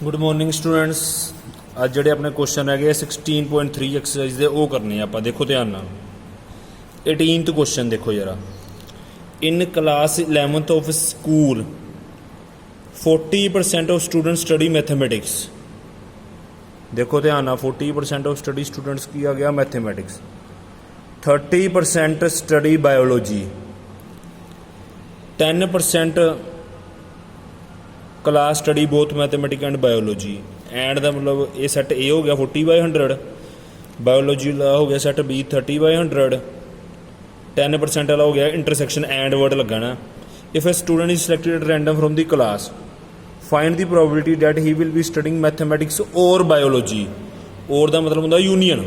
Good morning students. अज जोड़े अपने question है 16.3 एक्सरसाइज के वो करने आप। देखो ध्यान नाल 18th क्वेश्चन देखो जरा। In class 11th of school 40% of student study mathematics. देखो ध्यान नाल 40% ऑफ स्टडी स्टूडेंट्स किया गया mathematics, 30% study biology, 10% class study both mathematics and biology. And का मतलब ये सैट ए हो गया 40/100, बायोलॉजी का हो गया सैट बी 30/100, 10% वाला हो गया इंटरसेक्शन एंड वर्ड लगाना। If a student is selected at random from the class find the probability that he will be studying mathematics और बायोलॉजी। और का मतलब होंगे यूनीयन,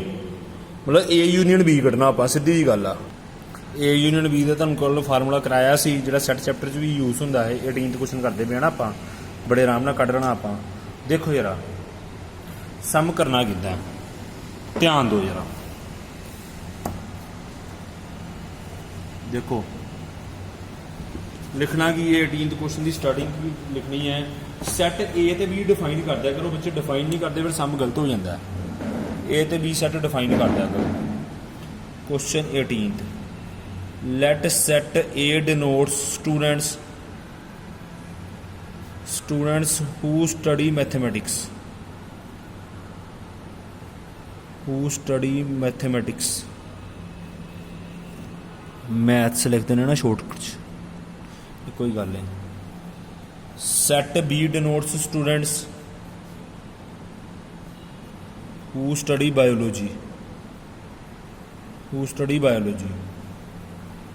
मतलब ए यूनीयन बी कढ़ना आप, सीधी जी गल आ। ए यूनीयन बी का तुहानू फार्मूला कराया सी जिहड़ा सैट चैप्टर च भी यूज होंदा है। 18th क्वेश्चन करते पे ना आप, बड़े आराम नाल कढ़ लेना आप। देखो जरा सम करना किद्दां, ध्यान दो जरा। देखो लिखना कि ये 18th क्वेश्चन की स्टार्टिंग की लिखनी है। सैट ए तो बी डिफाइन कर दिया करो, बच्चे डिफाइन नहीं करते फिर सम गलत हो जाता है। ए तो बी सैट डिफाइन कर दिया करो। Question 18th, let set A denotes students who study mathematics maths लिखते हैं ना शॉर्टकट, कोई गल नहीं। Set B denotes students who study biology.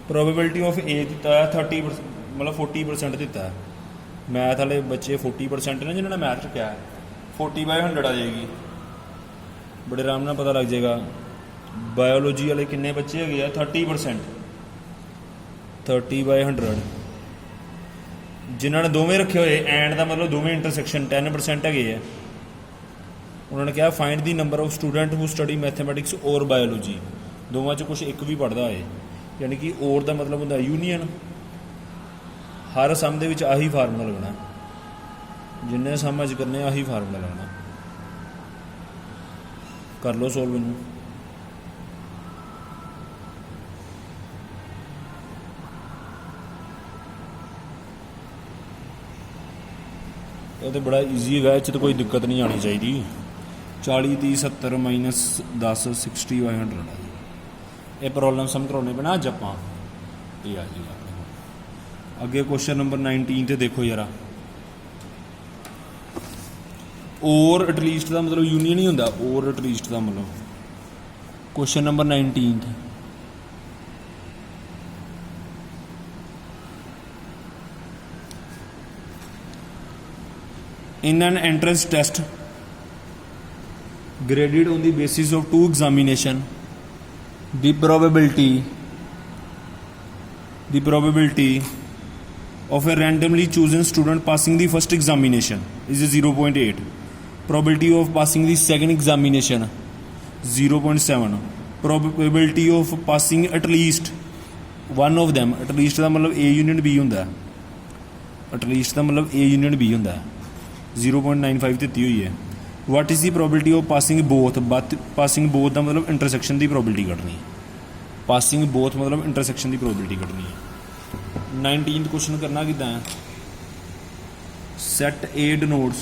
Probability of A दिता है 30%, मतलब 40% दिता है। मैथ वाले बच्चे 40% ने जिन्होंने मैथ रखा है 40/100 आ जाएगी, बड़े आराम नाल पता लग जाएगा। बायोलॉजी वाले किन्ने बच्चे है 30%, 30/100। जिन्होंने दोवें रखे हुए एंड का मतलब दोवें इंटरसेक्शन 10% है। उन्होंने कहा find the number of student who study mathematics और बायोलॉजी। दोवां च कुछ एक भी पढ़ता है, यानी कि और का मतलब होंगे यूनीयन। हर सम दे विच आही फार्मूला लगना, जिन्ने सम अज करने आही फार्मूला लगना। कर लो सोल्व इनू। ये तो बड़ा ईजी है, तो कोई दिक्कत नहीं आनी चाहिए। 40 30 70 -10 60/100 ये प्रॉब्लम सम कराने पे ना अज आप। ये आ जाएगा अगे। क्वेश्चन नंबर 19 देखो जरा। और एटलीस्ट का मतलब यूनीयन ही होंगे, और एटलीस्ट का मतलब। Question number 19, in an entrance test graded on the basis of 2 examination, the probability of a randomly chosen student passing the first examination is 0.8. Probability of passing the second examination 0.7. Probability of passing at least one of them, at least का मतलब A union B होंदा है, at least का मतलब A union B होंदा है, 0.95 दिती हुई है। What is the probability of passing both का मतलब इंटरसेक्शन की प्रोबेबिलिटी कढ़नी। पासिंग बोथ मतलब इंटरसेक्शन की प्रोबेबिलिटी कढ़नी है। 19th क्वेश्चन करना किद्दां है। Set A denotes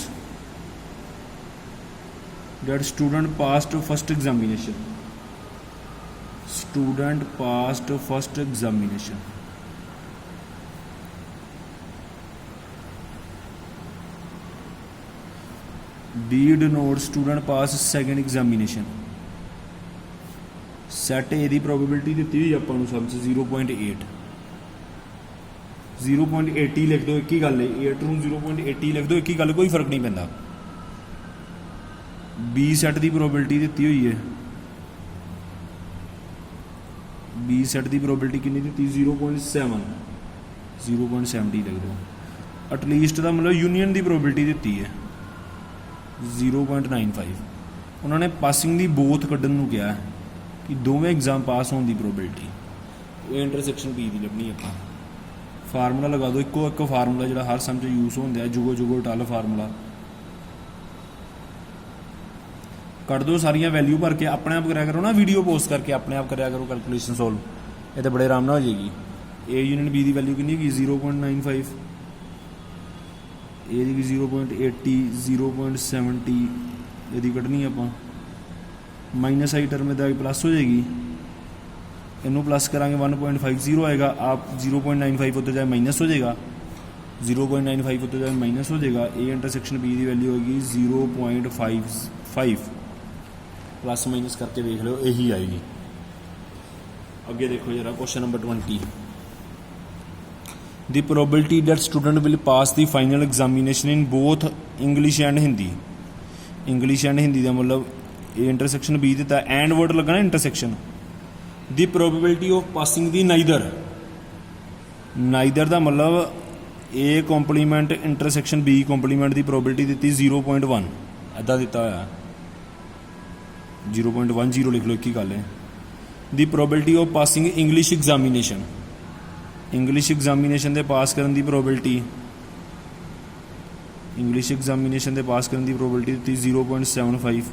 that student passed first examination. B denotes student pass second examination. Set A दी प्रोबेबिलिटी दी हुई आपको सब 0.8। 0.80 लिख दो, एक ही गल है। 8 नूं 0.80 लिख दो, एक ही गल, कोई फर्क नहीं पैंदा। बी सैट की प्रोबेबिलिटी दी हुई है, बी सैट की प्रोबेबिलिटी कितनी दी 0.7, 0.70 लिख दो। एटलीस्ट का मतलब यूनीयन की प्रोबेबिलिटी दी है 0.95। उन्होंने पासिंग की बोथ कढ़न नूं कहा है कि दोवें एग्जाम पास होने की प्रोबेबिलिटी। इंटरसेक्शन बी की लभनी आप। फार्मूला लगा दो, इको फार्मूला जो हर सम यूज होंगे, जुगो टल फार्मूला ਕੱਢ ਦਿਓ ਸਾਰੀਆਂ ਵੈਲਿਊ ਭਰ ਕੇ ਆਪਣੇ ਆਪ ਕਰਿਆ ਕਰੋ ਨਾ, ਵੀਡੀਓ ਪੋਸਟ ਕਰਕੇ ਆਪਣੇ ਆਪ ਕਰਿਆ ਕਰੋ ਕੈਲਕੂਲੇਸ਼ਨ ਸੋਲਵ, ਇਹ ਤਾਂ ਬੜੇ ਆਰਾਮ ਨਾਲ ਹੋ ਜਾਏਗੀ। A unit B the value ਕਿੰਨੀ ਹੈਗੀ 0.95, A ਦੀ ਵੀ 0.80, 0.70 ਇਹਦੀ ਕੱਢਣੀ ਆਪਾਂ, ਮਾਈਨਸ ਆਈ ਟਰਮ ਦਾ ਪਲੱਸ ਹੋ ਜਾਏਗੀ, ਇਹਨੂੰ ਪਲੱਸ ਕਰਾਂਗੇ 1.50 ਆएगा, आप 0.95 ਉੱਤੇ ਜਾਏ ਮਾਈਨਸ ਹੋ ਜਾਏਗਾ, 0.95 ਉੱਤੇ ਜਾਏ ਮਾਈਨਸ ਹੋ ਜਾਏਗਾ। A intersection B the value ਹੋਏਗੀ 0.55, ਪਲੱਸ ਮਾਈਨਸ ਕਰਕੇ ਦੇਖ ਲਿਓ ਇਹੀ ਆਏਗੀ। ਅੱਗੇ ਦੇਖੋ ਜਰਾ question number 20, the probability that student will pass the final examination in both English and Hindi, English and Hindi ਦਾ ਮਤਲਬ A ਇੰਟਰਸੈਕਸ਼ਨ B ਦਿੱਤਾ, ਐਂਡ ਵਰਡ ਲੱਗਣਾ intersection, the probability of passing the neither, neither ਦਾ ਮਤਲਬ A complement intersection B complement the probability ਦਿੱਤੀ 0.1, ਇੱਦਾਂ ਦਿੱਤਾ ਹੋਇਆ 0.10 ਲਿਖ ਲਓ, ਇੱਕ ਹੀ ਗੱਲ ਹੈ। ਦੀ probability of passing English examination, English examination ਦੇ ਪਾਸ ਕਰਨ ਦੀ ਪ੍ਰੋਬੇਬਿਲਿਟੀ, ਇੰਗਲਿਸ਼ ਐਗਜ਼ਾਮੀਨੇਸ਼ਨ ਦੇ ਪਾਸ ਕਰਨ ਦੀ ਪ੍ਰੋਬੇਬਿਲਿਟੀ ਦਿੱਤੀ 0.75,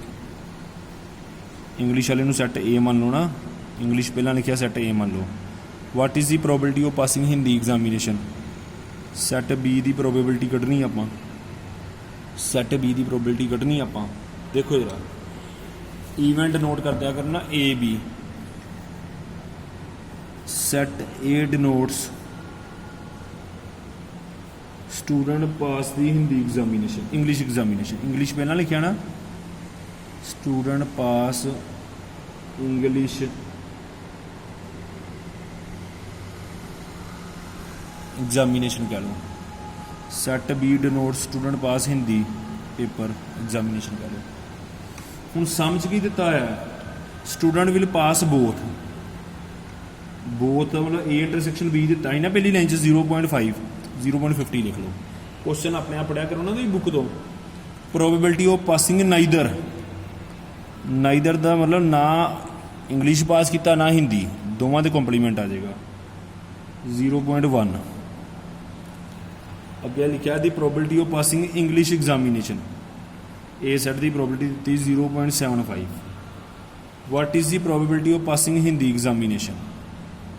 ਇੰਗਲਿਸ਼ ਵਾਲੇ ਨੂੰ ਸੈੱਟ A ਮੰਨ ਲਓ ਨਾ, ਇੰਗਲਿਸ਼ ਪਹਿਲਾਂ ਲਿਖਿਆ ਸੈੱਟ A ਮੰਨ ਲਓ। What is the probability of passing Hindi examination, set B the probability ਕੱਢਣੀ ਆਪਾਂ, ਸੈੱਟ B ਦੀ ਪ੍ਰੋਬੇਬਿਲਿਟੀ ਕੱਢਣੀ ਆਪਾਂ। ਦੇਖੋ ਜਰਾ ਇਵੈਂਟ ਨੋਟ ਕਰ ਦਿਆ ਕਰਨਾ A B, set A denotes student pass the Hindi examination, English examination, English ਪਹਿਲਾਂ ਲਿਖਿਆ ਨਾ, student pass English examination ਕਹਿ ਲਓ, set B denotes student pass Hindi paper examination ਕਹਿ ਲਓ। ਹੁਣ ਸਮਝ ਕੀ ਦਿੱਤਾ ਹੈ, student will pass both, ਬੋਥ ਮਤਲਬ A ਇੰਟਰਸੈਕਸ਼ਨ B ਦਿੱਤਾ ਸੀ ਨਾ ਪਹਿਲੀ ਲਾਈਨ 'ਚ 0.5, 0.50 ਲਿਖ ਲਓ। ਕੁਐਸਚਨ ਆਪਣੇ ਆਪ ਪੜਿਆ ਕਰੋ ਨਾ ਤੁਸੀਂ ਬੁੱਕ ਤੋਂ। Probability of passing neither, neither ਦਾ ਮਤਲਬ ਨਾ ਇੰਗਲਿਸ਼ ਪਾਸ ਕੀਤਾ ਨਾ ਹਿੰਦੀ, ਦੋਵਾਂ ਦੇ ਕੰਪਲੀਮੈਂਟ ਆ ਜਾਏਗਾ 0.1। ਅੱਗੇ ਲਿਖਿਆ ਦੀ probability of passing English examination, A set the probability ਦਿੱਤੀ 0.75। What is the probability of passing Hindi examination,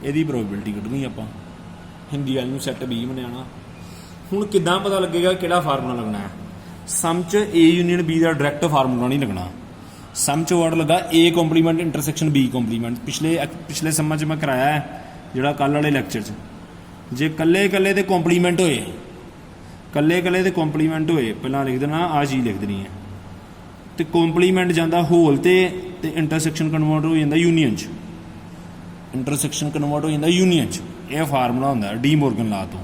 ਇਹਦੀ ਪ੍ਰੋਬੇਬਿਲਿਟੀ ਕੱਢਣੀ ਆਪਾਂ, ਹਿੰਦੀ ਵਾਲੀ ਨੂੰ ਸੈੱਟ B ਬਣਾਉਣਾ। ਹੁਣ ਕਿੱਦਾਂ ਪਤਾ ਲੱਗੇਗਾ ਕਿਹੜਾ ਫਾਰਮੂਲਾ ਲੱਗਣਾ ਹੈ, ਸਮ 'ਚ A union B the direct formula ਨਹੀਂ ਲੱਗਣਾ, ਸਮ 'ਚ ਵਰਡ ਲੱਗਾ A complement intersection B compliment. ਪਿਛਲੇ ਸੰਮਾਂ 'ਚ ਮੈਂ ਕਰਾਇਆ ਹੈ ਜਿਹੜਾ ਕੱਲ੍ਹ ਵਾਲੇ ਲੈਕਚਰ 'ਚ, ਜੇ ਕੱਲੇ ਕੱਲੇ ਦੇ ਕੰਪਲੀਮੈਂਟ ਹੋਏ, ਕੱਲੇ ਕੱਲੇ ਦੇ ਕੰਪਲੀਮੈਂਟ ਹੋਏ ਪਹਿਲਾਂ ਲਿਖ ਦੇਣਾ, ਆਹ ਚੀਜ਼ ਲਿਖ ਦੇਣੀ ਹੈ, ਤੇ ਕੰਪਲੀਮੈਂਟ ਜਾਂਦਾ ਹੋਲ ਤੇ ਇੰਟਰਸੈਕਸ਼ਨ ਕਨਵਰਟ ਹੋ ਜਾਂਦਾ ਯੂਨੀਅਨ 'ਚ, ਇੰਟਰਸੈਕਸ਼ਨ ਕਨਵਰਟ ਹੋ ਜਾਂਦਾ ਯੂਨੀਅਨ 'ਚ। ਇਹ ਫਾਰਮੂਲਾ ਹੁੰਦਾ ਡੀ ਮੋਰਗਨ ਲਾ ਤੋਂ,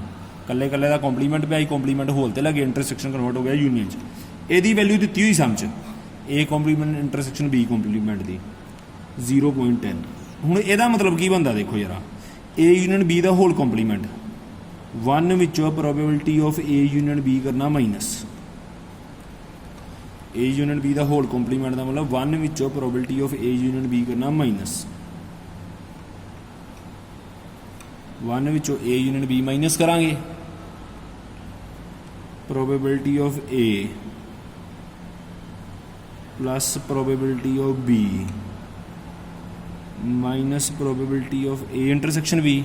ਕੱਲੇ ਕੱਲੇ ਦਾ ਕੰਪਲੀਮੈਂਟ ਪਿਆ, ਕੰਪਲੀਮੈਂਟ ਹੋਲ ਤੇ ਲੱਗੇ, ਇੰਟਰਸੈਕਸ਼ਨ ਕਨਵਰਟ ਹੋ ਗਿਆ ਯੂਨੀਅਨ 'ਚ। ਇਹਦੀ ਵੈਲਿਊ ਦਿੱਤੀ ਹੋਈ ਸਮਝ A complement intersection B complement ਦੀ 0.10। ਹੁਣ ਇਹਦਾ ਮਤਲਬ ਕੀ ਬਣਦਾ ਦੇਖੋ ਜਰਾ, A ਯੂਨੀਅਨ B ਦਾ ਹੋਲ ਕੰਪਲੀਮੈਂਟ, 1 ਵਿੱਚੋਂ probability of A union B ਕਰਨਾ ਮਾਈਨਸ, A ਯੂਨੀਅਨ B ਦਾ ਹੋਲ ਕੰਪਲੀਮੈਂਟ ਦਾ ਮਤਲਬ 1 ਵਿੱਚੋਂ probability of A union B ਕਰਨਾ ਮਾਈਨਸ, 1 ਵਿੱਚੋਂ A ਯੂਨੀਅਨ B ਮਾਈਨਸ ਕਰਾਂਗੇ, probability of A plus probability of B minus probability of A intersection B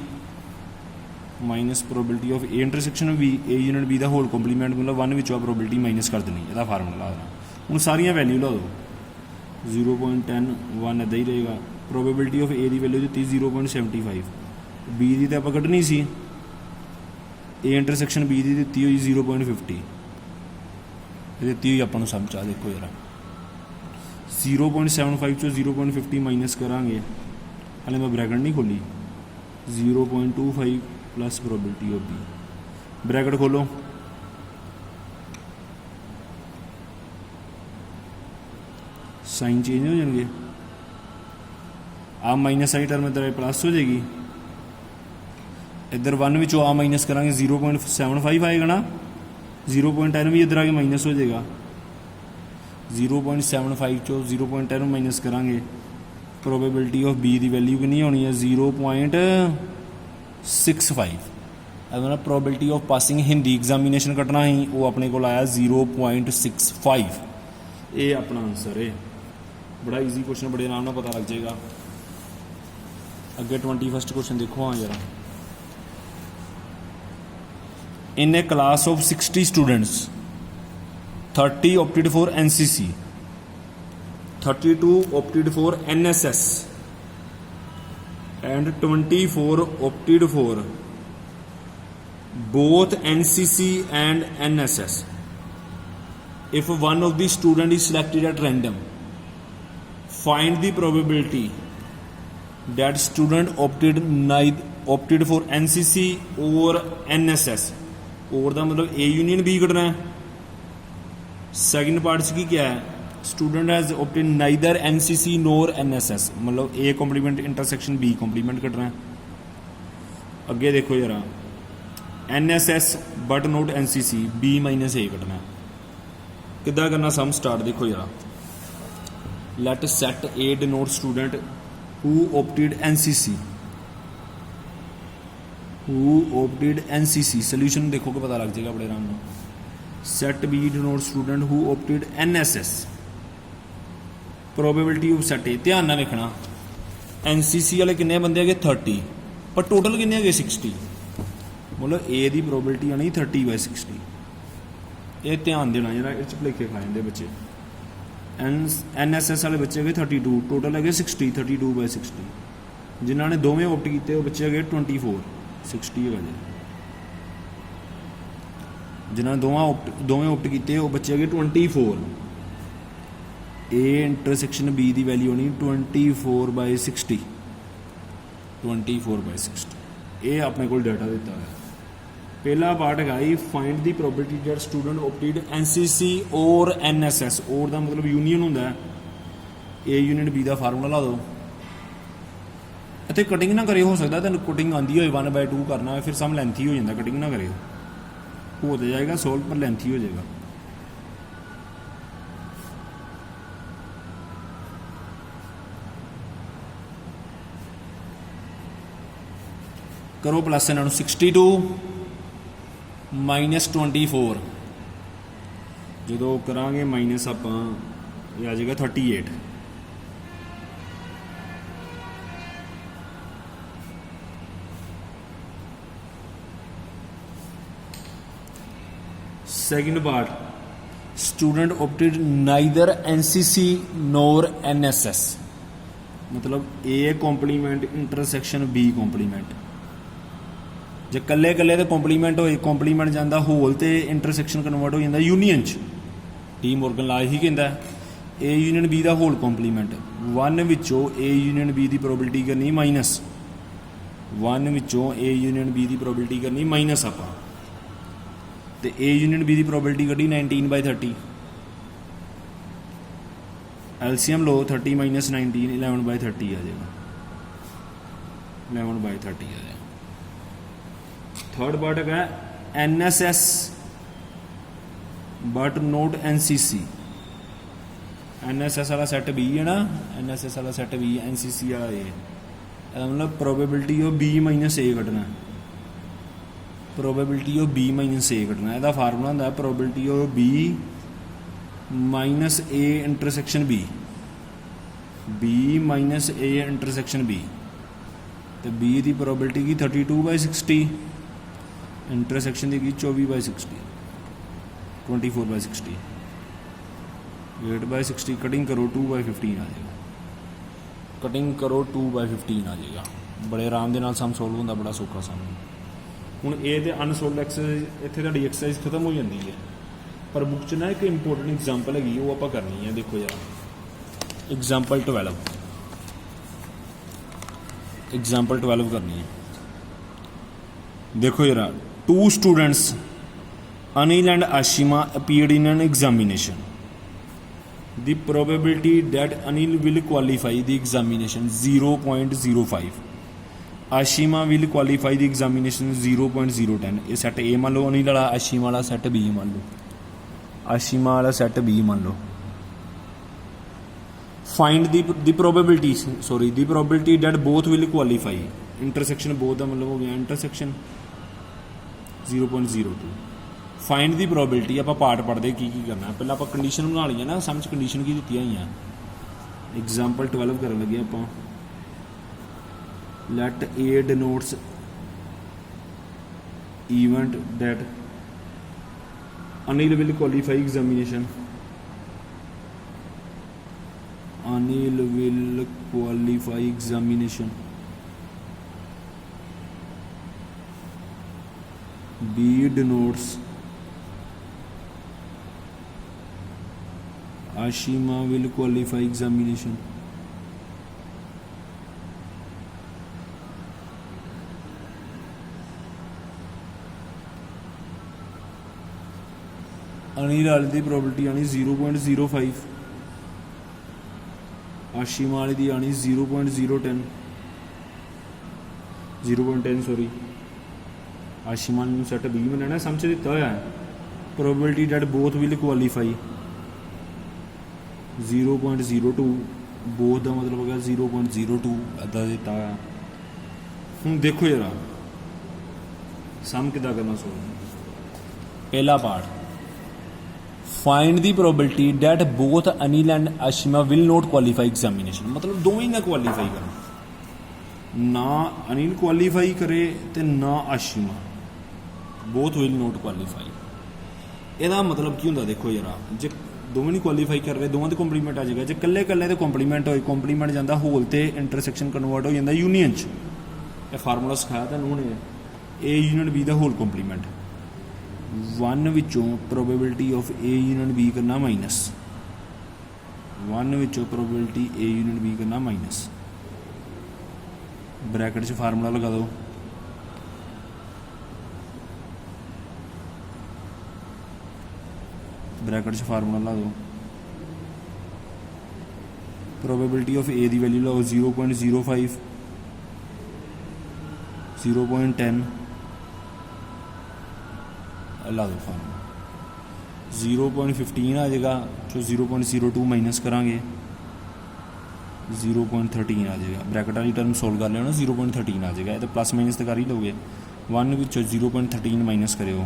minus probability of A intersection B, A union B ਦਾ whole complement ਮਤਲਬ 1 ਵਿੱਚੋਂ probability minus ਕਰ ਦੇਣੀ, ਇਹਦਾ formula ਲਾ ਦੇਣਾ। ਹੁਣ ਸਾਰੀਆਂ ਵੈਲਿਊ ਲਾ ਦਿਓ, 0.10, 1 ਇੱਦਾਂ ਹੀ ਰਹੇਗਾ। Probability of A the value ਦਿੱਤੀ 0.75, B ਦੀ ਤਾਂ ਆਪਾਂ ਕੱਢਣੀ ਸੀ, A ਇੰਟਰਸੈਕਸ਼ਨ B ਦੀ ਦਿੱਤੀ ਹੋਈ 0.50, ਇਹ ਦਿੱਤੀ ਹੋਈ ਆਪਾਂ ਨੂੰ ਸਮਝ ਆ। ਦੇਖੋ ਜਰਾ 0.75 ਚੋਂ 0.50 ਮਾਈਨਸ ਕਰਾਂਗੇ, ਹਾਲੇ ਮੈਂ ਬ੍ਰੈਕਟ ਨਹੀਂ ਖੋਲੀ, 0.25 plus probability of B, bracket ਖੋਲੋ, ਸਾਈਨ ਚੇਂਜ ਹੋ ਜਾਣਗੇ, ਆ ਮਾਈਨਸ ਆਈ ਟਰਮ ਇੱਧਰ ਪਲੱਸ ਹੋ ਜਾਏਗੀ, ਇੱਧਰ 1 ਵਿੱਚੋਂ ਆ ਮਾਈਨਸ ਕਰਾਂਗੇ 0.75 ਆਏਗਾ ਨਾ, 0.10 ਵੀ ਇੱਧਰ ਆ ਕੇ ਮਾਈਨਸ ਹੋ ਜਾਏਗਾ, 0.75 ਚੋਂ 0.10 ਮਾਈਨਸ ਕਰਾਂਗੇ, probability of B the value ਕਿੰਨੀ ਹੋਣੀ ਹੈ 0.65। ਅਗਰ probability of passing Hindi examination ਕੱਢਣਾ ਸੀ, ਉਹ ਆਪਣੇ ਕੋਲ ਆਇਆ 0.65। ਇਹ ਆਪਣਾ ਆਨਸਰ ਹੈ। बड़ा ईजी क्वेश्चन, बड़े आराम नाल पता लग जाएगा। अगे 21 क्वेश्चन देखो। हाँ जरा, in a class of 60 students 30 opted for NCC, 32 opted for NSS and 24 opted for both NCC and NSS. If one of the student is selected at random, find the probability that student opted for NCC or NSS. और दा मतलब A union B कटना है। Second part से क्या है, student has opted neither NCC nor NSS, मतलब A complement intersection B complement कटना है। अगे देखो जरा, NSS but not NCC B minus A कटना है। किद्दां करना सम स्टार्ट, देखो जरा, let set A denote student who opted NCC, who opted NCC। Solution देखो कि पता लग जाएगा बड़े आराम नाल। Set B denote student who opted NSS। Probability of set A, ध्यान नाल देखना, NCC वाले किन्ने बंदे है 30, पर टोटल किन्ने है 60, मतलब A की प्रोबेबिलिटी आनी 30/60। ये ध्यान देना जरा, इस भुलेखे खा जाते बच्चे। NSS वाले बच्चे है 32, टोटल है 60, 32/60। जिन्होंने दोवें ऑप्ट किए वो बच्चे है 24, 60 है जी। जिन्होंने दोवें ऑप्ट किए वो बच्चे है 24। A इंटरसेक्शन B की वैल्यू होनी 24/60, 24/60। ये अपने को डाटा दिता है। पहला पार्ट है find the probability that student opted NCC और NSS। और दा मतलब यूनियन होंदा है, A यूनियन B का फार्मूला ला दो। इतने कटिंग ना करे, हो सकता तेन कटिंग आती हो 1/2 करना है, फिर सम लेंथी हो जाता। कटिंग ना करे, हो तो जाएगा सोल्व, पर लेंथी हो जाएगा। करो प्लस इन्होंने 62 माइनस 24, जो करा माइनस आप आ जाएगा 38। Second part, student opted neither NCC nor NSS, मतलब A complement intersection B complement. जो कल्ले कल्ले तो कॉम्प्लीमेंट हो, कॉम्प्लीमेंट जाता होल तो इंटरसेक्शन कन्वर्ट हो जाता यूनियन च। टी मोर्गन ला ही कहता है A यूनियन B का होल कॉम्प्लीमेंट। 1 विचों A यूनियन B की प्रोबेबिलिटी करनी माइनस, 1 विचों A यूनियन B की प्रोबेबिलिटी करनी माइनस आप, तो A यूनियन B की प्रोबेबिलिटी कढ़ी 19/30। LCM लो 30 माइनस 19, 11/30 आ जाएगा, 11/30 आ जाएगा। थर्ड पार्ट है NSS but not NCC। NSS वाला सैट B है ना, NSS वाला सैट B, NCC वाला A, मतलब probability of B minus A कटना है। Probability of B minus A कटना, यदा फार्मूला होंगे probability of B minus A intersection B, B minus A intersection B। तो B की प्रोबेबिलिटी की 32/60, इंटरसेक्शन की 24/60, 24/60, 8/60। कटिंग करो 2/15 आ जाएगा, कटिंग करो 2/15 आ जाएगा। बड़े आराम के सम सोल्व होंगे, बड़ा सौखा सम। हुण ये तो अनसोल्व एक्सरसाइज, इत्थे तुहाडी एक्सरसाइज खत्म हो जाती है, पर बुक च ना एक इंपोर्टेंट एग्जाम्पल हैगी, वो आप करनी है। देखो यार, एग्जाम्पल 12, एग्जाम्पल 12 करनी है। देखो यार, 2 students Anil and Ashima appeared in an examination. The probability that Anil will qualify the examination 0.05, Ashima will qualify the examination 0.010। ये सेट A मान लो अनिल वाला, Ashima वाला सेट B मान लो, Ashima वाला सेट B मान लो। Find the probability, sorry, the probability that both will qualify। Intersection both का मतलब हो गया इंटरसेक्शन 0.02। फाइंड दी प्रोबेबिलिटी, आप पार्ट पढ़ते की करना है। पहले आप कंडीशन बना ली है ना, समझ कंडीशन की दी हुई है। एग्जाम्पल 12 कर लगे आप। Let A denotes event that Anil will qualify examination. Anil will qualify examination. B denotes Ashima will qualify examination. Anil वाले की probability आनी 0.05, Ashima वाले की आनी 0.010 सॉरी, Ashima ने सेट B में लेना समझ दिता होया है। probability that both will qualify 0.02, both का मतलब हो गया 0.02 अद्धा दिता है। हूँ देखो जरा सम किदा करना सोल्व। पहला part, find the probability that both Anil and Ashima will not qualify examination. मतलब दोवें ना क्वालीफाई करन, ना अनिल क्वालीफाई करे तो ना Ashima, both will not qualify. ਇਹਦਾ मतलब की ਹੁੰਦਾ देखो जरा, जे दोवें नहीं क्वालीफाई कर रहे दोवां दे कंप्लीमेंट आ जाएगा। जे कल्ले कल्ले दे कंप्लीमेंट होए, कंप्लीमेंट जाता होल ते इंटरसैक्शन कन्वर्ट हो जाता यूनियन च। यह फार्मूला सिखाया तुहानूं हुणे, ए यूनियन बी दा होल कंप्लीमेंट, वन विचों probability of A union B करना माइनस, वन विचों प्रोबेबिलिटी ए यूनियन बी करना माइनस, ब्रैकेट च फार्मूला लगा दो, ब्रैकेट च फार्मूला ला दो, प्रोबेबिलिटी ऑफ ए की वैल्यू लाओ 0.05, 0.10 ला दो फार्मूला, 0.15 आ जाएगा, जो 0.02 माइनस करांगे 0.13 आ जाएगा। ब्रैकेट वाली टर्म सोल्व कर लिया ना, 0.13 आ जाएगा। ये तो प्लस माइनस तो कर ही लोगे, 1 विचों 0.13 माइनस करो,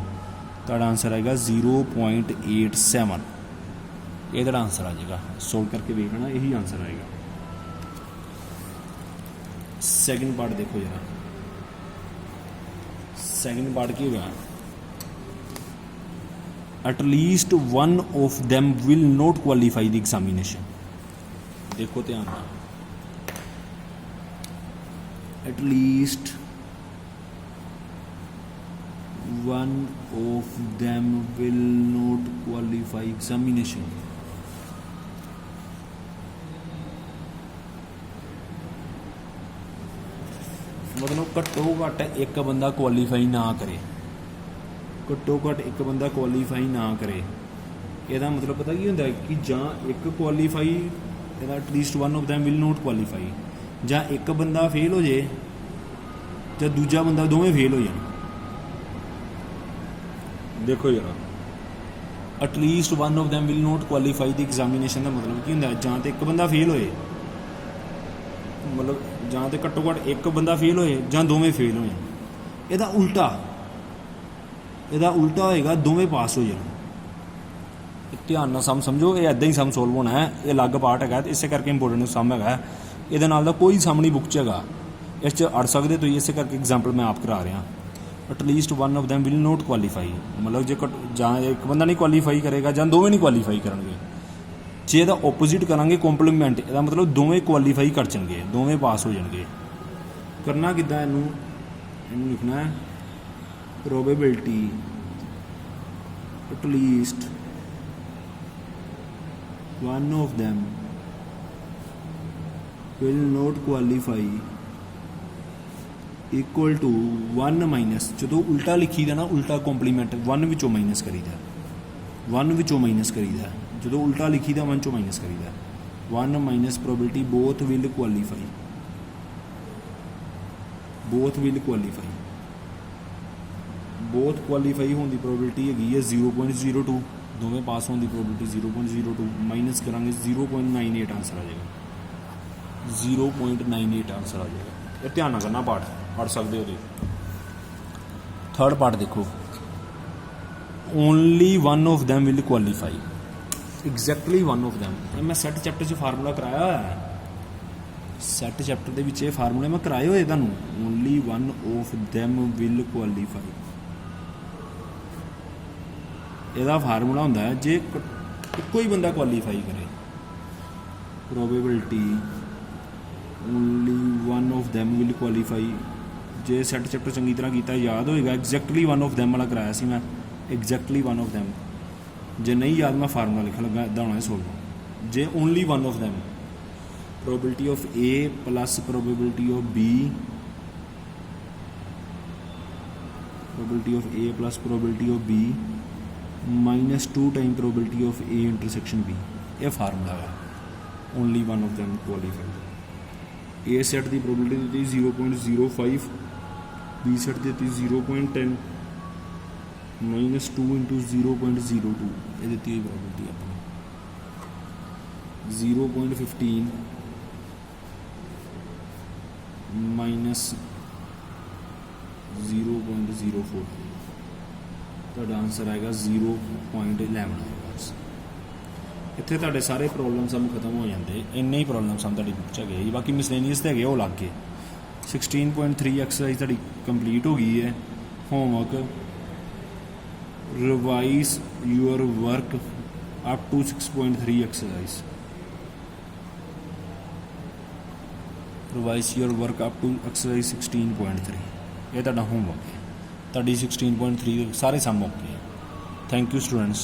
ਤੁਹਾਡਾ आंसर आएगा 0.87। ये ਤੁਹਾਡਾ आंसर आ जाएगा। सोल्व करके देखना, यही आंसर आएगा। सैकेंड पार्ट देखो जरा, सैकेंड पार्ट की होगा, at least one of them will not qualify the examination. देखो ध्यान नाल, at least one of them will not qualify examination। मतलब घट्टो घट्ट एक बंदा क्वालीफाई ना करे, घट्टो घट्ट एक बंदा क्वालीफाई ना करे। ਇਹਦਾ मतलब पता की ਹੁੰਦਾ कि ਜਾਂ एक क्वालीफाई, ਇਹਦਾ at least one of them will not qualify, ਜਾਂ एक बंदा फेल हो जाए ਜਾਂ दूजा बंदा दोवें फेल हो जाए। देखो जरा, at least one of them will not qualify the examination का मतलब की होंगे, जां तो एक बंदा फेल होए, मतलब जां तो घट्टो घट्ट एक बंदा फेल होए जां दोवें फेल होए। ਇਹਦਾ उल्टा होएगा, दोवें पास हो जाए। ध्यान नाल समझो, ये इदां ही सम सोल्व होना है, ये अलग पार्ट है, इस करके इंपोर्टेंट सम है। ये नाल दा कोई सम नहीं बुक च हैगा, इस अड़ सकते तो इस करके एग्जाम्पल मैं आप करा रहा। At least one of them will not qualify, मतलब जे जां एक बंदा नहीं क्वालीफाई करेगा जां दोवें नहीं क्वालीफाई करेंगे। जे ਇਹਦਾ ओपोजिट करांगे कॉम्पलीमेंट, ਇਹਦਾ मतलब दोवें क्वालीफाई कर जाएंगे, दोवें पास हो जाएंगे। करना किद्दां इनू लिखना है, probability at least one of them will not qualify equal to 1 minus, जो उल्टा लिखी दा ना, उल्टा कॉम्पलीमेंट 1 विचों माइनस करीदा, 1 विचों माइनस करीदा, जो उल्टा लिखी दा 1 चों माइनस करीदा, 1 minus probability both will qualify, both will qualify, both qualify होने की प्रोबेबिलिटी हैगी है 0.02, दोवें पास होने की प्रोबेबिलिटी 0.02, माइनस करांगे 0.98 आंसर आ जाएगा, 0.98 आंसर आ जाएगा। ये ध्यान ना करना पार्ट, पढ़ सकते हो। थर्ड पार्ट देखो, only one of them will qualify. Exactly one of them। ਇਹ ਮੈਂ ਸੈੱਟ ਚੈਪਟਰ 'ਚ ਫਾਰਮੂਲਾ ਕਰਾਇਆ ਹੋਇਆ ਹੈ, ਸੈੱਟ ਚੈਪਟਰ ਦੇ ਵਿੱਚ ਇਹ ਫਾਰਮੂਲੇ ਮੈਂ ਕਰਾਏ ਹੋਏ ਤੁਹਾਨੂੰ। Only one of them will qualify. ਇਹਦਾ ਫਾਰਮੂਲਾ ਹੁੰਦਾ ਹੈ ਜੇ ਇੱਕੋ ਹੀ ਬੰਦਾ ਕੁਆਲੀਫਾਈ ਕਰੇ, probability only one of them will qualify. ਜੇ ਸੈੱਟ ਚੈਪਟਰ ਚੰਗੀ ਤਰ੍ਹਾਂ ਕੀਤਾ ਯਾਦ ਹੋਏਗਾ, ਐਗਜ਼ੈਕਟਲੀ ਵਨ ਆਫ them ਵਾਲਾ ਕਰਾਇਆ ਸੀ ਮੈਂ, ਐਗਜ਼ੈਕਟਲੀ ਵਨ ਆਫ them। ਜੇ ਨਹੀਂ ਯਾਦ ਮੈਂ ਫਾਰਮੂਲਾ ਲਿਖਣ ਲੱਗਾ, ਇੱਦਾਂ ਹੋਣਾ ਸੋਲਵ। ਜੇ only one of them, probability of A plus probability of B, probability of A plus probability of B minus 2 times probability of A intersection B। ਇਹ ਫਾਰਮੂਲਾ ਹੈ only one of them qualify. A set the probability ਦਿੱਤੀ 0.05, B set ਦਿੱਤੀ 0.10 minus 2 into 0.02, ਇਹ ਦਿੱਤੀ ਹੋਈ probability ਆਪਣੀ 0.15 minus 0.04, ਤੁਹਾਡਾ answer ਆਏਗਾ 0.11 ਆਏਗਾ। ਇੱਥੇ ਤੁਹਾਡੇ ਸਾਰੇ ਪ੍ਰੋਬਲਮ ਸਮ ਖਤਮ ਹੋ ਜਾਂਦੇ, ਇੰਨੇ ਹੀ ਪ੍ਰੋਬਲਮ ਸਮ ਤੁਹਾਡੀ ਬੁੱਕ 'ਚ ਹੈਗੇ। ਬਾਕੀ ਮਿਸਲੇਨੀਅਸ ਤੇ ਹੈਗੇ ਉਹ ਲੱਗ ਗਏ। 16.3 ਐਕਸਰਸਾਈਜ਼ ਤੁਹਾਡੀ ਕੰਪਲੀਟ ਹੋ ਗਈ ਹੈ। Homework revise your work up to 6.3 exercise, revise your work up to exercise 16.3। ਇਹ ਤੁਹਾਡਾ ਹੋਮਵਰਕ ਹੈ, ਤੁਹਾਡੀ 16.3 ਸਾਰੇ ਸਮ ਓਕੇ। Thank you students.